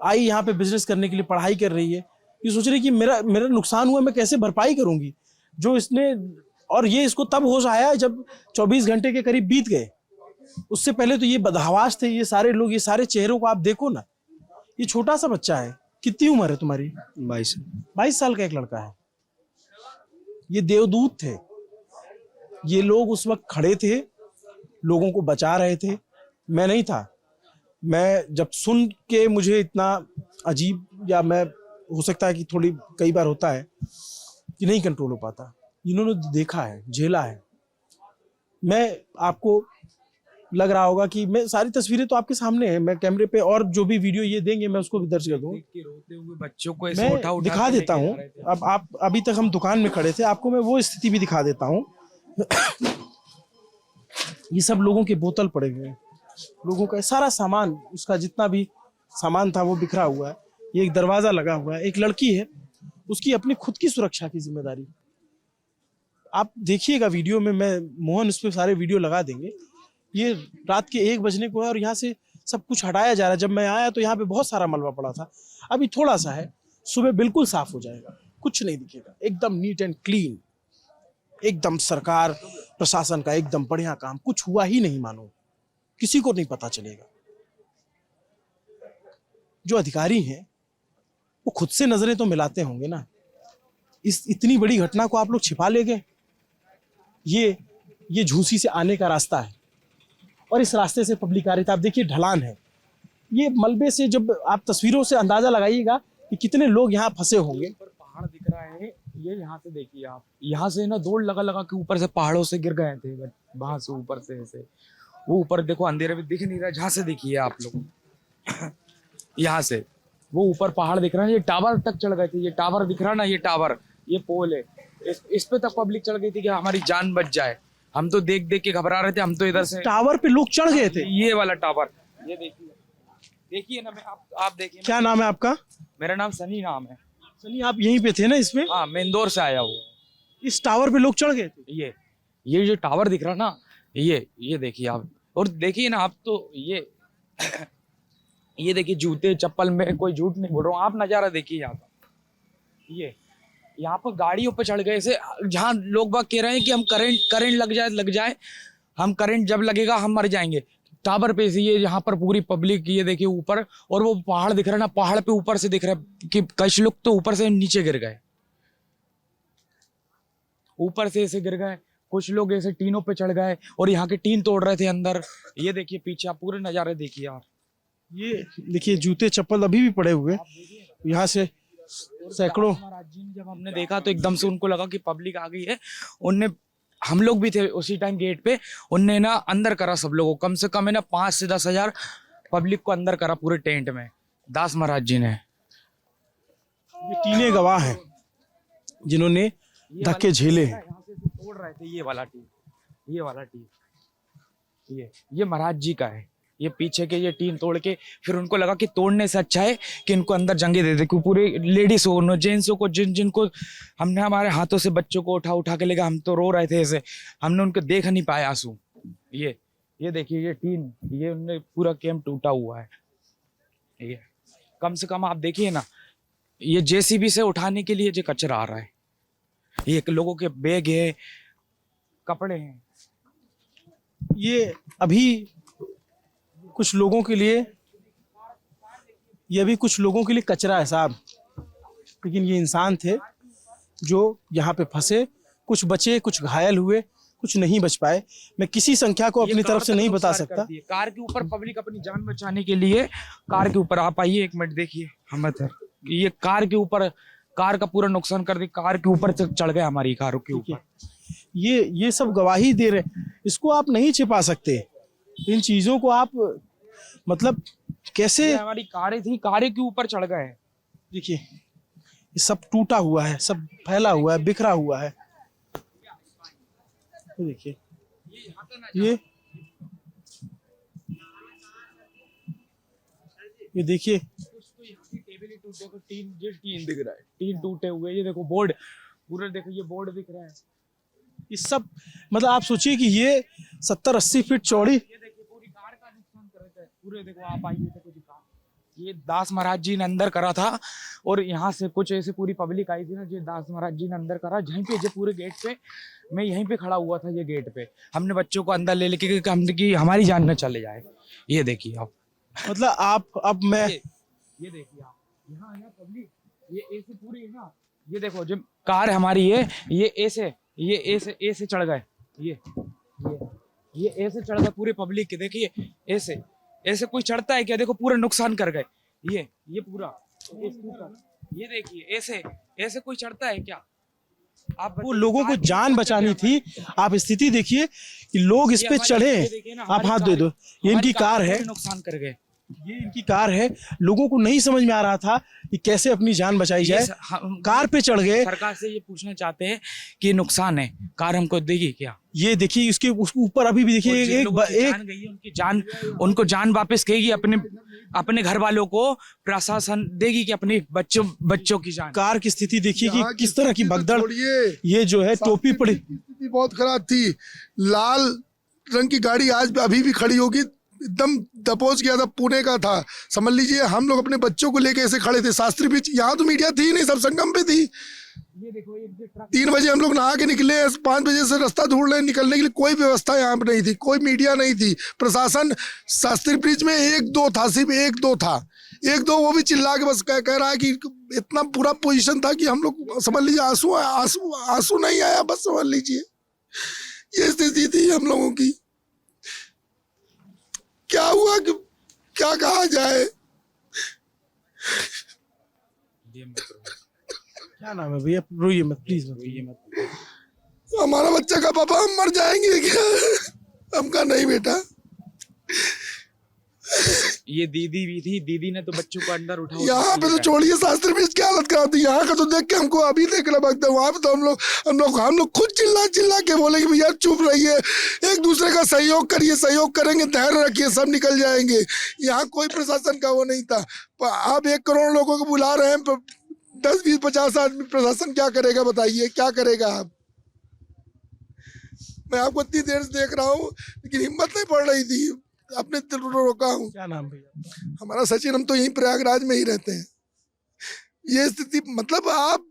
आई यहाँ पे बिजनेस करने के लिए, पढ़ाई कर रही है, ये सोच रही कि मेरा नुकसान हुआ, मैं कैसे भरपाई करूंगी। जो इसने, और ये इसको तब होश आया जब 24 घंटे के करीब बीत गए। उससे पहले तो ये बदहवास थे, ये सारे लोग, ये सारे चेहरों को आप देखो ना। ये छोटा सा बच्चा है, कितनी उम्र है तुम्हारी? 22 साल का एक लड़का है। ये देवदूत थे। ये लोग उस वक्त खड़े थे, लोगों को बचा रहे थे। मैं नहीं था। मैं जब सुन के मुझे इतना अजीब, या मैं, हो सकता है कि थोड़ी कई बार होता है कि नहीं कंट्रोल हो पाता। इन्होंने देखा है, झेला है। मैं, आपको लग रहा होगा कि मैं, सारी तस्वीरें तो आपके सामने हैं, मैं कैमरे पे, और जो भी वीडियो ये देंगे मैं उसको भी दर्ज कर दूंगा। रोते हुए बच्चों को मैं दिखा देता हूँ। अब आप, अभी तक हम दुकान में खड़े थे, आपको मैं वो स्थिति भी दिखा देता हूँ। ये सब लोगों के बोतल पड़े हुए हैं, लोगों का सारा सामान, उसका जितना भी सामान था वो बिखरा हुआ है। ये एक दरवाजा लगा हुआ है, एक लड़की है, उसकी अपनी खुद की सुरक्षा की जिम्मेदारी। आप देखिएगा वीडियो में, मैं, मोहन उस पर सारे वीडियो लगा देंगे। ये रात के 1 बजने को है और यहाँ से सब कुछ हटाया जा रहा है। जब मैं आया तो यहाँ पे बहुत सारा मलबा पड़ा था, अभी थोड़ा सा है, सुबह बिल्कुल साफ हो जाएगा, कुछ नहीं दिखेगा, एकदम नीट एंड क्लीन, एकदम सरकार प्रशासन का एकदम बढ़िया काम, कुछ हुआ ही नहीं मानो, किसी को नहीं पता चलेगा। जो अधिकारी हैं वो खुद से नजरें तो मिलाते होंगे ना। इस इतनी बड़ी घटना को आप लोग छिपा ले गए। ये झूसी से आने का रास्ता है, और इस रास्ते से पब्लिक आ रही थी। आप देखिए ढलान है, ये मलबे से, जब आप तस्वीरों से अंदाजा लगाइएगा कि कितने लोग यहाँ फंसे होंगे। पहाड़ दिख रहा है, ये यहाँ से देखिए आप, यहाँ से ना दौड़ लगा लगा के ऊपर से पहाड़ों से गिर गए थे, वहां से ऊपर से ऐसे, वो ऊपर देखो अंधेरे में दिख नहीं रहा, जहाँ से देखिए आप लोग, यहाँ से वो ऊपर पहाड़ दिख रहा है। ये टावर तक चढ़ गए थे, ये टावर दिख रहा ना, ये टावर, ये पोल है, इस पे तक पब्लिक चढ़ गई थी कि हमारी जान बच जाए। हम तो देख देख के घबरा रहे थे। हम तो इधर से टावर पे लोग चढ़ गए थे। ये वाला टावर, ये देखिए ना, मैं आप देखिए। क्या नाम है आपका? मेरा नाम सनी नाम है। सनी, आप यहीं पे थे ना इसमें? हाँ, मैं इंदौर से आया हूँ। इस टावर पे लोग चढ़ गए थे। ये जो टावर दिख रहा ना, ये देखिए आप, और देखिए ना आप, तो ये देखिए जूते चप्पल में, कोई झूठ नहीं बोल रहा हूँ, आप नजारा देखिए यहाँ का। यहाँ पर गाड़ियों पर चढ़ गए ऐसे, जहाँ लोग बाग कह रहे हैं कि हम करंट लग जाए, हम करंट जब लगेगा हम मर जाएंगे। टावर पे से ये यहाँ पर पूरी पब्लिक, ये देखिए ऊपर, और वो पहाड़ दिख रहा है ना, पहाड़ पे ऊपर से दिख रहा है कि कुछ लोग तो ऊपर से नीचे गिर गए, ऊपर से ऐसे गिर गए, कुछ लोग ऐसे टीनों पे चढ़ गए और यहाँ के टीन तोड़ रहे थे अंदर। ये देखिए पीछे, आप पूरे नजारे देखिए यार। ये देखिए जूते चप्पल अभी भी पड़े हुए, यहाँ से सैकड़ों। जब हमने देखा तो एकदम से उनको लगा कि पब्लिक आ गई है। उनने, हम लोग भी थे उसी टाइम गेट पे, उनने ना अंदर करा सब लोगों, कम से कम है ना 5 से 10 हजार पब्लिक को अंदर करा पूरे टेंट में, दास महाराज जी ने। ये तीनों गवाह हैं जिन्होंने धक्के झेले हैं। यहाँ से तोड़ रहे थे ये वाला टीन, ये महाराज जी का है। ये पीछे के ये टीन तोड़ के, फिर उनको लगा कि तोड़ने से अच्छा है कि इनको अंदर जंगे दे दे, क्योंकि पूरे लेडीज को, जेंट्सों को, जिनको हमने हमारे हाथों से बच्चों को उठा के लेगा, हम तो रो रहे थे ऐसे, हमने उनको देख नहीं पाए आंसू। ये देखिए ये टीन, ये उनने पूरा कैंप टूटा हुआ है। ये कम से कम आप देखिए ना, ये जेसीबी से उठाने के लिए जो कचरा आ रहा है, ये लोगों के बैग है, कपड़े हैं। ये अभी कुछ लोगों के लिए, ये भी कुछ लोगों के लिए कचरा है साहब, लेकिन ये इंसान थे जो यहाँ पे फंसे। कुछ बचे, कुछ घायल हुए, कुछ नहीं बच पाए। मैं किसी संख्या को अपनी तरफ से नहीं बता सकता। कार के ऊपर पब्लिक अपनी जान बचाने के लिए, कार के ऊपर आप आइए, 1 मिनट देखिए हम इधर, ये कार के ऊपर, कार का पूरा नुकसान कर दी, कार के ऊपर चढ़ गए हमारी कारों के ऊपर। ये सब गवाही दे रहे हैं, इसको आप नहीं छिपा सकते। इन चीजों को आप मतलब कैसे, ये हमारी कारें थी, कारें के ऊपर चढ़ गए। देखिए ये सब टूटा हुआ है, सब फैला हुआ है, बिखरा हुआ है। ये देखिए ये देखिए टीन दिख रहा है, टीन टूटे हुए। ये देखो बोर्ड पूरा, देखो ये बोर्ड दिख रहा है। ये सब मतलब आप सोचिए कि ये 70-80 फीट चौड़ी। ये देखिए पूरी कार का नुकसान कर रहे थे पूरे। देखो आप आइए, देखो जी कार, ये दास महाराज जी ने अंदर करा था और यहाँ से कुछ ऐसे पूरी पब्लिक आई थी ना, जो दास महाराज जी ने अंदर करा। यहीं पे जो पूरे गेट पे, मैं यहीं पे खड़ा हुआ था, ये गेट पे हमने बच्चों को अंदर ले लेके, हमने की हमारी जान न चले जाए। ये देखिए आप, मतलब आप अब मैं ये देखिए आप, यहाँ है ना पब्लिक, ये ऐसे पूरी है ना, ये देखो जो कार हमारी है, ये ऐसे चढ़ गए। ये ऐसे चढ़ गए पूरे पब्लिक के। देखिए ऐसे कोई चढ़ता है क्या? देखो पूरा नुकसान कर गए। ये पूरा ये देखिए, ऐसे कोई चढ़ता है क्या? आप वो लोगों को जान बचानी थी। आप स्थिति देखिए कि लोग इस पे चढ़े। आप हाथ दे दो, ये इनकी कार है, नुकसान कर गए। ये इनकी कार है। लोगों को नहीं समझ में आ रहा था कि कैसे अपनी जान बचाई जाए, कार पे चढ़ गए। सरकार से ये पूछना चाहते हैं कि नुकसान है, कार हमको देगी क्या? ये देखिए इसके ऊपर अभी भी देखिए एक जान गई है, उनको जान वापस कहेगी, अपने घर वालों को प्रशासन देगी कि अपने बच्चों की जान। कार की स्थिति देखिए कि किस तरह की भगदड़। ये जो है टोपी पड़ी, स्थिति बहुत खराब थी। लाल रंग की गाड़ी आज अभी भी खड़ी होगी, एकदम दबोच गया था, पुणे का था। समझ लीजिए हम लोग अपने बच्चों को लेके ऐसे खड़े थे शास्त्री बीच। यहाँ तो मीडिया थी नहीं, सब संगम पे थी। ये देखो 3 बजे हम लोग नहा के निकले, 5 बजे से रास्ता ढूंढ रहे, निकलने के लिए कोई व्यवस्था यहाँ पे नहीं थी, कोई मीडिया नहीं थी। प्रशासन शास्त्री ब्रिज में 1-2 था, सिर्फ 1-2 था, 1-2 वो भी चिल्ला के बस कह रहा है कि इतना पूरा पोजीशन था कि हम लोग समझ लीजिए आंसू नहीं आया, बस समझ लीजिए ये स्थिति थी हम लोगों की। क्या हुआ कि क्या कहा जाए। क्या नाम है भैया? रोइए मत प्लीज, हमारा बच्चा का पापा हम मर जाएंगे क्या? हम कहा नहीं बेटा। ये दीदी भी थी, दीदी ने तो बच्चों को अंदर उठाया। यहाँ पे तो छोड़िए, शास्त्री ब्रिज की हालत खराब थी। यहाँ का तो देख के हमको अभी देख रहा लगता है। वहाँ पे तो हम लोग खुद चिल्ला के बोले कि भैया चुप रहिए, एक दूसरे का सहयोग करिए, सहयोग करेंगे, धैर्य रखिए, सब निकल जाएंगे। यहाँ कोई प्रशासन का वो नहीं था। आप 1 करोड़ लोगों को बुला रहे हैं, 10, 20, 50 आदमी, प्रशासन क्या करेगा बताइए, क्या करेगा आप? मैं आपको इतनी देर से देख रहा हूँ लेकिन हिम्मत नहीं पड़ रही थी, अपने दिल को रोका हूँ। क्या नाम भैया? हमारा सचिन, हम तो यहीं प्रयागराज में ही रहते हैं। ये स्थिति मतलब आप,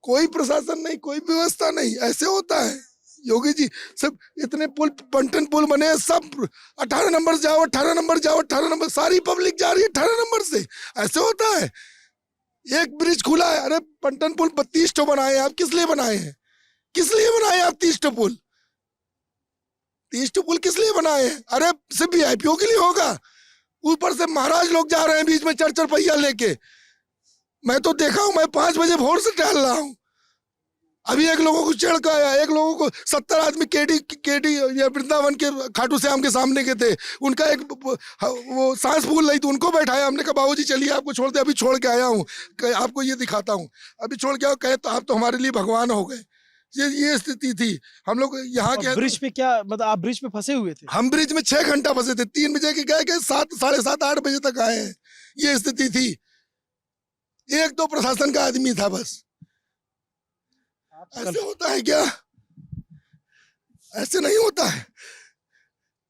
कोई प्रशासन नहीं, कोई व्यवस्था नहीं, ऐसे होता है? योगी जी सब इतने पुल, पंटन पुल बने, सब 18 नंबर जाओ, 18 नंबर जाओ, 18 नंबर, सारी पब्लिक जा रही है 18 नंबर से। ऐसे होता है? एक ब्रिज खुला है, अरे पंटन पुल 32 ठो बनाए आप, किस लिए बनाए हैं? किस लिए बनाए आप 30 ठो पुल? 30 ठो पुल किस लिए बनाए हैं? अरे सिर्फ वीआईपीओ के लिए होगा? ऊपर से महाराज लोग जा रहे हैं बीच में 4-4 पहिया लेके। मैं तो देखा हूं, मैं 5 बजे भोर से टहल रहा हूं। अभी एक लोगों को चढ़ के आया, एक लोगों को 70 आदमी केडी या वृंदावन के खाटू श्याम के सामने के थे, उनका एक वो सांस फूल रही थी, उनको बैठाया। हमने कहा बाबूजी चलिए आपको छोड़ दे, अभी छोड़ के आया हूँ, आपको ये दिखाता हूँ, अभी छोड़ के आओ। कहे तो आप तो हमारे लिए भगवान हो गए। ये स्थिति थी हम लोग यहाँ के। ब्रिज पे क्या मतलब आप ब्रिज पे फंसे हुए थे? हम ब्रिज में 6 घंटा फंसे थे, 3 बजे के गए के 7, 7:30, 8 बजे तक आए हैं। ये स्थिति थी। 1-2 प्रशासन का आदमी था बस। ऐसे होता है क्या? ऐसे नहीं होता है।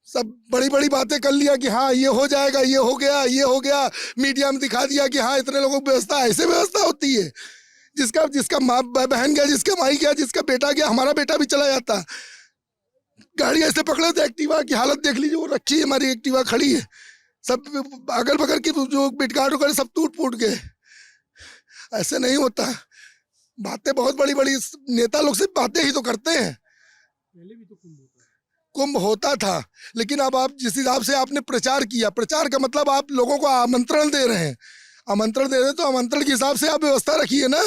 सब बड़ी बड़ी बातें कर लिया कि हाँ ये हो जाएगा, ये हो गया, ये हो गया, मीडिया में दिखा दिया कि हाँ इतने लोगों की व्यवस्था। ऐसे व्यवस्था होती है? जिसका माँ बहन गया, जिसका माई गया, जिसका बेटा गया, हमारा बेटा भी चला जाता। गाड़ी ऐसे पकड़े थे, एक्टिवा की हालत देख लीजिए, वो रखी है हमारी एक्टिवा खड़ी है, सब अगल बगल की जो बिटगाड़ वगैरह सब टूट फूट गए। ऐसे नहीं होता। बातें बहुत बड़ी बड़ी, नेता लोग सिर्फ बातें ही तो करते हैं। पहले भी तो कुंभ होता था, लेकिन अब आप जिस हिसाब से आपने प्रचार किया, प्रचार का मतलब आप लोगों को आमंत्रण दे रहे हैं। आमंत्रण दे रहे तो आमंत्रण के हिसाब से आप व्यवस्था रखिए ना,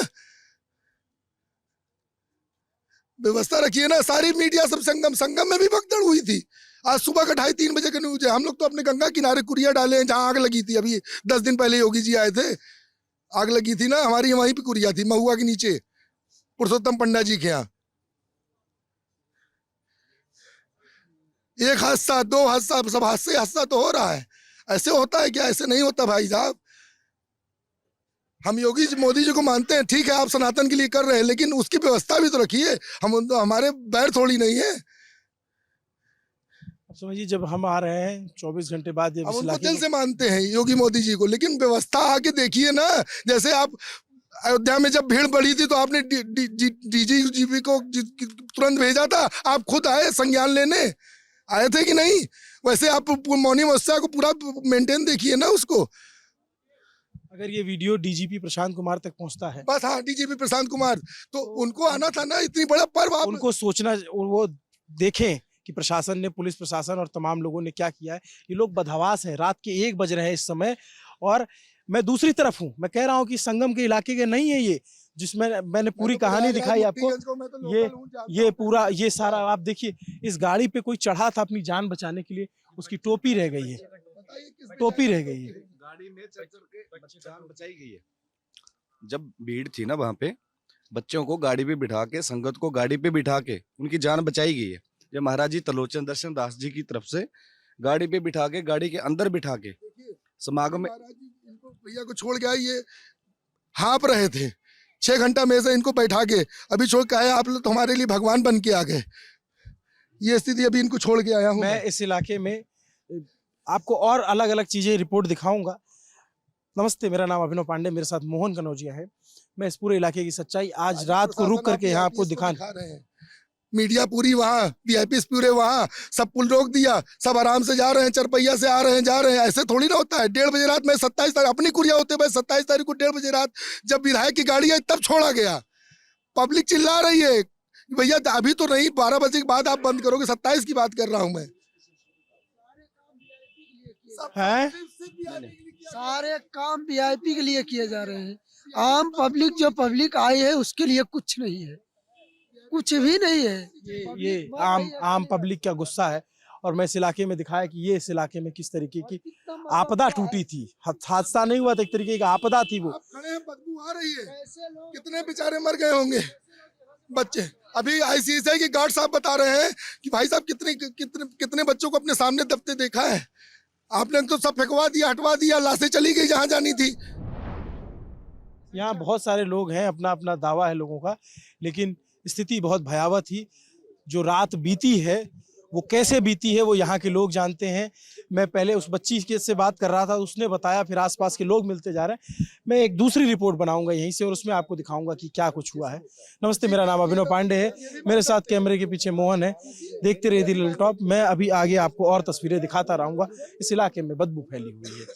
व्यवस्था रखिए ना। सारी मीडिया सब संगम में भी भगदड़ हुई थी। आज सुबह का 2:30-3 बजे का न्यूज है। हम लोग तो अपने गंगा किनारे कुरिया डाले हैं जहां आग लगी थी। अभी 10 दिन पहले योगी जी आए थे, आग लगी थी ना, हमारी वहीं पे कुरिया थी, महुआ के नीचे, पुरुषोत्तम पंडा जी के यहाँ। एक हादसा, 2 हादसा, सब हादसा तो हो रहा है। ऐसे होता है क्या? ऐसे नहीं होता भाई साहब। हम योगी जी, मोदी जी को मानते हैं, ठीक है, आप सनातन के लिए कर रहे हैं, लेकिन उसकी व्यवस्था भी तो रखिए। हमारे बैर थोड़ी नहीं है। समझिए, जब हम आ रहे हैं 24 घंटे बाद, हम उनको दिल से मानते हैं योगी मोदी जी को, लेकिन व्यवस्था आके देखिए ना। जैसे आप अयोध्या में जब भीड़ बढ़ी थी तो आपने डीजीपी को तुरंत भेजा था, आप खुद आए संज्ञान लेने, आए थे कि नहीं? वैसे आप मौनी अमावस्या को पूरा मेंटेन देखिए ना उसको। अगर ये वीडियो डीजीपी प्रशांत कुमार तक पहुंचता है, बस हाँ, डीजीपी प्रशांत कुमार, तो उनको आना था ना, इतनी बड़ा पर्व। उनको सोचना, वो देखें कि प्रशासन ने, पुलिस प्रशासन और तमाम लोगों ने क्या किया है। ये लोग बदहवास हैं। रात के 1 बज रहे हैं इस समय, और मैं दूसरी तरफ हूँ। मैं कह रहा हूँ कि संगम के इलाके के नहीं है ये, जिसमें मैंने पूरी कहानी दिखाई आपको। ये पूरा, ये सारा आप देखिए, इस गाड़ी पे कोई चढ़ा था अपनी जान बचाने के लिए, उसकी टोपी रह गई है, टोपी रह गई है। गाड़ी में चढ़ के जान बचाई गई है। जब भीड़ थी ना वहां पे, बच्चों को गाड़ी पे बिठा के, संगत को गाड़ी पे बिठा के उनकी जान बचाई गई है। ये महाराज जी त्रिलोचन दर्शन दास जी की तरफ से गाड़ी पे बिठा के, गाड़ी के अंदर बिठा के समागम में भैया को छोड़ के आए, ये हाँप रहे थे 6 घंटा में से, इनको बैठा के अभी छोड़ के आए। आप लोग तो हमारे लिए भगवान बन के आ गए। ये स्थिति, अभी इनको छोड़ के आया हूँ मैं। इस इलाके में आपको और अलग अलग चीजें रिपोर्ट दिखाऊंगा। नमस्ते, मेरा नाम अभिनव पांडे, मेरे साथ मोहन कनौजिया है। मैं इस पूरे इलाके की सच्चाई आज रात को रुक करके यहाँ आपको दिखा रहे हैं। मीडिया पूरी वहाँ, वीआईपी पूरे वहाँ, सब पुल रोक दिया, सब आराम से जा रहे हैं, चरपैया से आ रहे हैं, जा रहे हैं। ऐसे थोड़ी ना होता है। 1:30 बजे रात में 27 तारीख अपनी कुरिया होते भाई, 27 तारीख को 1:30 बजे रात जब विधायक की गाड़ी आई तब छोड़ा गया। पब्लिक चिल्ला रही है, भैया अभी तो नहीं, 12 बजे के बाद आप बंद करोगे। 27 की बात कर रहा हूँ मैं। सारे काम वीआईपी के लिए किए जा रहे हैं। आम पब्लिक, जो पब्लिक आई है उसके लिए कुछ नहीं है, कुछ भी नहीं है। ये आम पब्लिक का गुस्सा है। और मैं इस इलाके में दिखाया कि ये इस इलाके में किस तरीके की आपदा टूटी थी। हादसा नहीं हुआ था, एक तरीके की आपदा थी वो। बदबू आ रही है, कितने बेचारे मर गए होंगे बच्चे। अभी आईसीआईसीआई के गार्ड साहब बता रहे हैं कि भाई साहब कितने बच्चों को अपने सामने दबते देखा है। आपने तो सब फेंकवा दिया, हटवा दिया, लाशें चली गई जहां जानी थी। यहाँ बहुत सारे लोग हैं, अपना अपना दावा है लोगों का, लेकिन स्थिति बहुत भयावह थी। जो रात बीती है वो कैसे बीती है वो यहाँ के लोग जानते हैं। मैं पहले उस बच्ची के से बात कर रहा था, उसने बताया, फिर आसपास के लोग मिलते जा रहे हैं। मैं एक दूसरी रिपोर्ट बनाऊंगा यहीं से और उसमें आपको दिखाऊंगा कि क्या कुछ हुआ है। नमस्ते, मेरा नाम अभिनव पांडे है, मेरे साथ कैमरे के पीछे मोहन है। देखते रहिए दी लिटिल टॉप। मैं अभी आगे आपको और तस्वीरें दिखाता रहूंगा। इस इलाके में बदबू फैली हुई है।